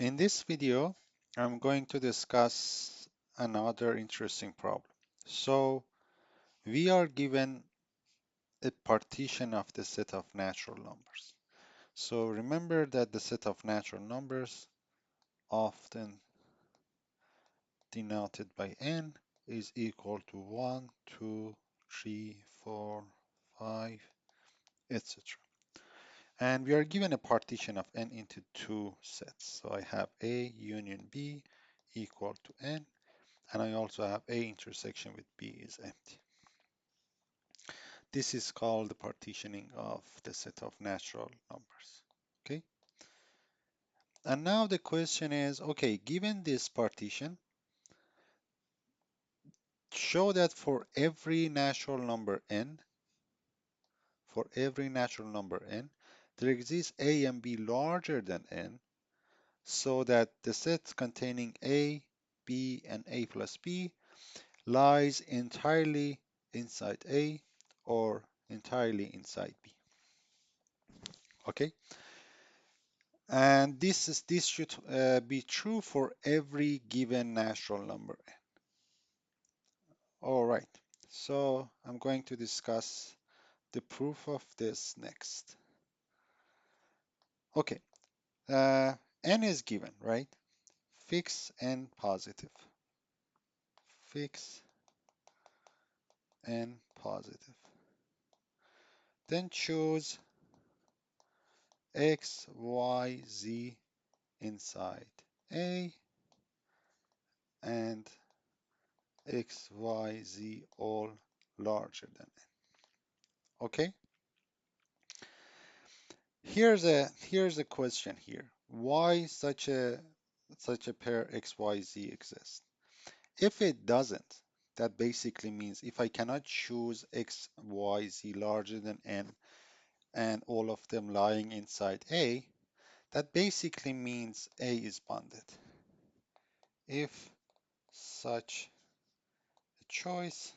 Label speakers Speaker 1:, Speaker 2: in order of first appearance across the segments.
Speaker 1: In this video, I'm going to discuss another interesting problem. So we are given a partition of the set of natural numbers. So remember that the set of natural numbers, often denoted by n, is equal to 1, 2, 3, 4, 5, etc. And we are given a partition of n into two sets. So I have A union B equal to n, and I also have A intersection with B is empty. This is called the partitioning of the set of natural numbers. Okay. And now the question is, okay, given this partition, show that for every natural number n, there exists A and B larger than n, so that the set containing A, B, and A plus B lies entirely inside A or entirely inside B. Okay, and this should be true for every given natural number. All right, so I'm going to discuss the proof of this next. Okay, n is given, right? Fix n positive. Fix n positive. Then choose x, y, z inside A and x, y, z all larger than n. Okay, here's a question here. Why such a pair x, y, z exists? If it doesn't, that basically means if I cannot choose x, y, z larger than n and all of them lying inside A, that basically means A is bounded. If such a choice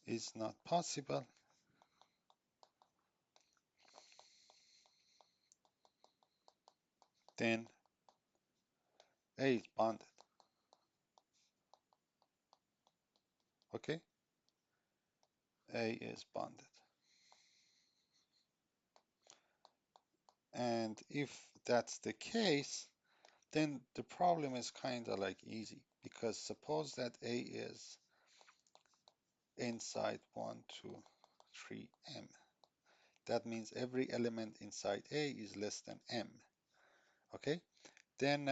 Speaker 1: is not possible, then A is bounded. Okay, A is bounded. And if that's the case, then the problem is kind of like easy, because suppose that A is inside 1, 2, 3, m. That means every element inside A is less than m. Okay, then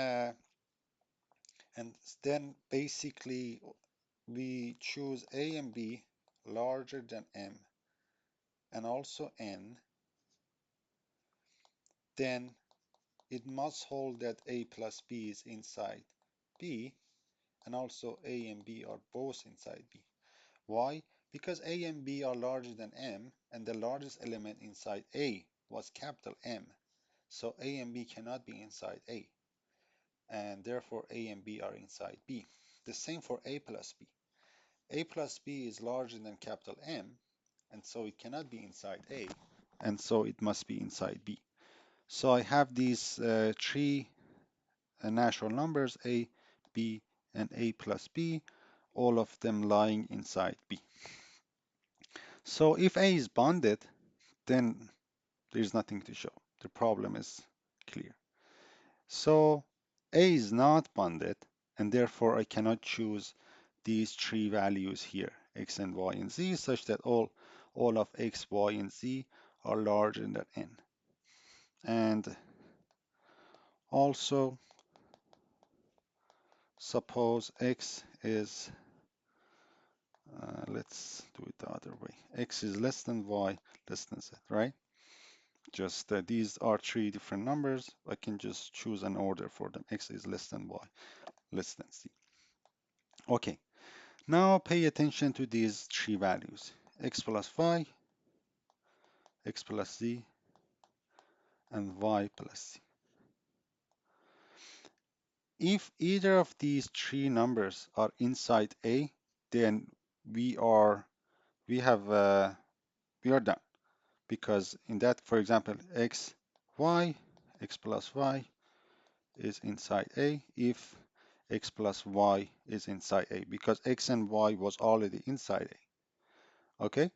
Speaker 1: and then basically we choose A and B larger than m and also n, then it must hold that A plus B is inside B, and also A and B are both inside B. Why? Because A and B are larger than m, and the largest element inside A was capital M. So A and B cannot be inside A, and therefore A and B are inside B. The same for A plus B. A plus B is larger than capital M, and so it cannot be inside A, and so it must be inside B. So I have these three natural numbers, A, B, and A plus B, all of them lying inside B. So if A is bounded, then there's nothing to show. The problem is clear. So A is not bounded, and therefore I cannot choose these three values here, x and y and z, such that all of x, y, and z are larger than n. And also, suppose x is, let's do it the other way. X is less than y, less than z, right? Just these are three different numbers. I can just choose an order for them. X is less than y, less than z. Okay, now pay attention to these three values. X plus y, x plus z, and y plus z. If either of these three numbers are inside A, then we are done, because in that, for example, x plus y is inside A if x plus y is inside A, because x and y was already inside A. Okay,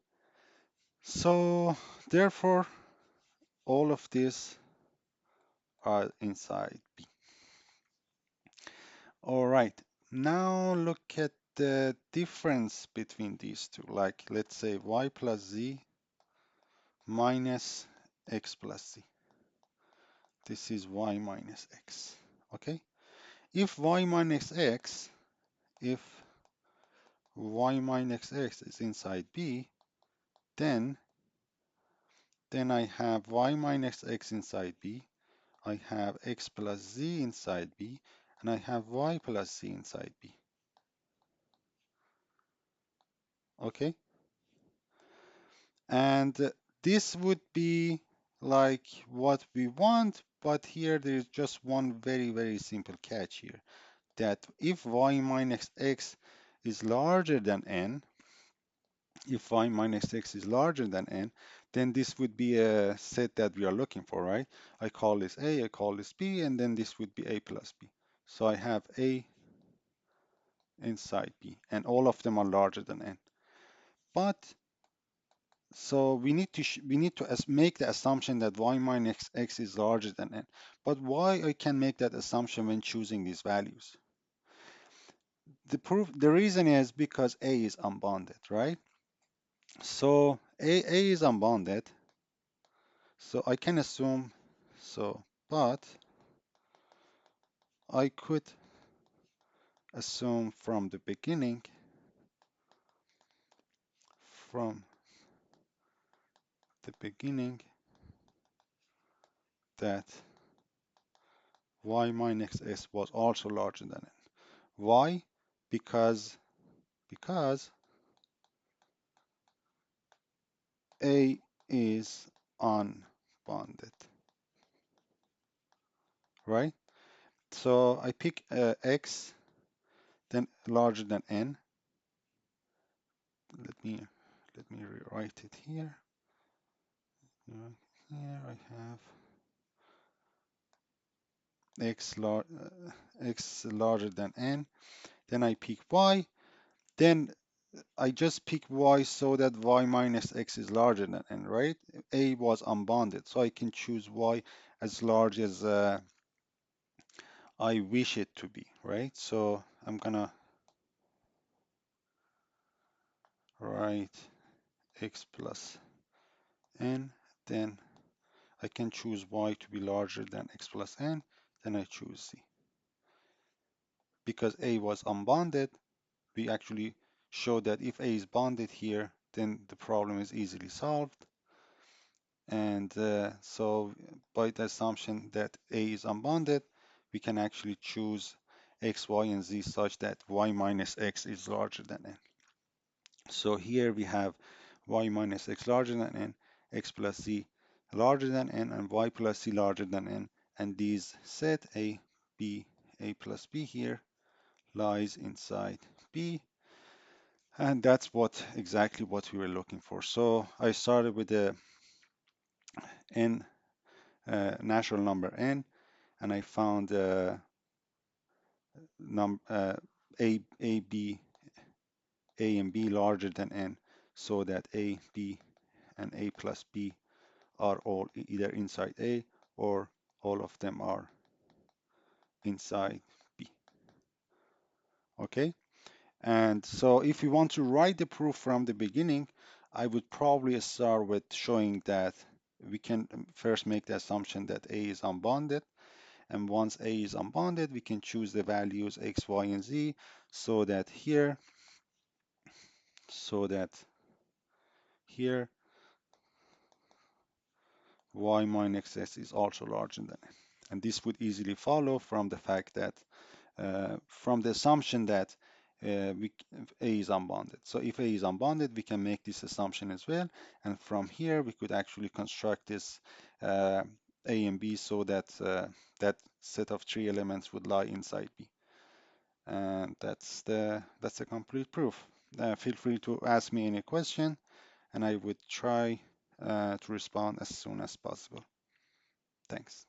Speaker 1: so therefore all of these are inside B. All right, now look at the difference between these two. Like, let's say y plus z minus x plus z. This is y minus x. Okay, if y minus x, if y minus x is inside B, then I have y minus x inside B, I have x plus z inside B, and I have y plus z inside B. Okay, and this would be like what we want, but here there is just one very simple catch here, that if y minus x is larger than n, if y minus x is larger than n, then this would be a set that we are looking for, right? I call this A, I call this B, and then this would be A plus B. So I have A inside B, and all of them are larger than n. But so we need to make the assumption that y minus x is larger than n. But why I can make that assumption when choosing these values? The reason is because A is unbounded, right? So A is unbounded, so I can assume so, but I could assume from the beginning, from the beginning that y minus x was also larger than n. Why? Because A is unbounded, right? So I pick x, then larger than n. Let me rewrite it here. Here I have x larger than n. Then I pick y. Then I just pick y so that y minus x is larger than n, right? A was unbounded, so I can choose y as large as I wish it to be, right? So I'm gonna write x plus n, then I can choose y to be larger than x plus n, then I choose z. Because A was unbounded, we actually show that if A is bounded here, then the problem is easily solved. And so by the assumption that A is unbounded, we can actually choose x, y, and z such that y minus x is larger than n. So here we have y minus x larger than n, x plus z larger than n, and y plus z larger than n. And these set A, B, A plus B here lies inside B. And that's exactly what we were looking for. So I started with the n natural number n, and I found a, b, a and b larger than n, so that a, b, and a plus b are all either inside A or all of them are inside B. Okay, and so if we want to write the proof from the beginning, I would probably start with showing that we can first make the assumption that A is unbounded. And once A is unbounded, we can choose the values x, y, and z so that here y minus x is also larger than n. And this would easily follow from the fact that, from the assumption that A is unbounded. So if A is unbounded, we can make this assumption as well. And from here, we could actually construct this A and B so that that set of three elements would lie inside B. And that's the complete proof. Feel free to ask me any question, and I would try to respond as soon as possible. Thanks.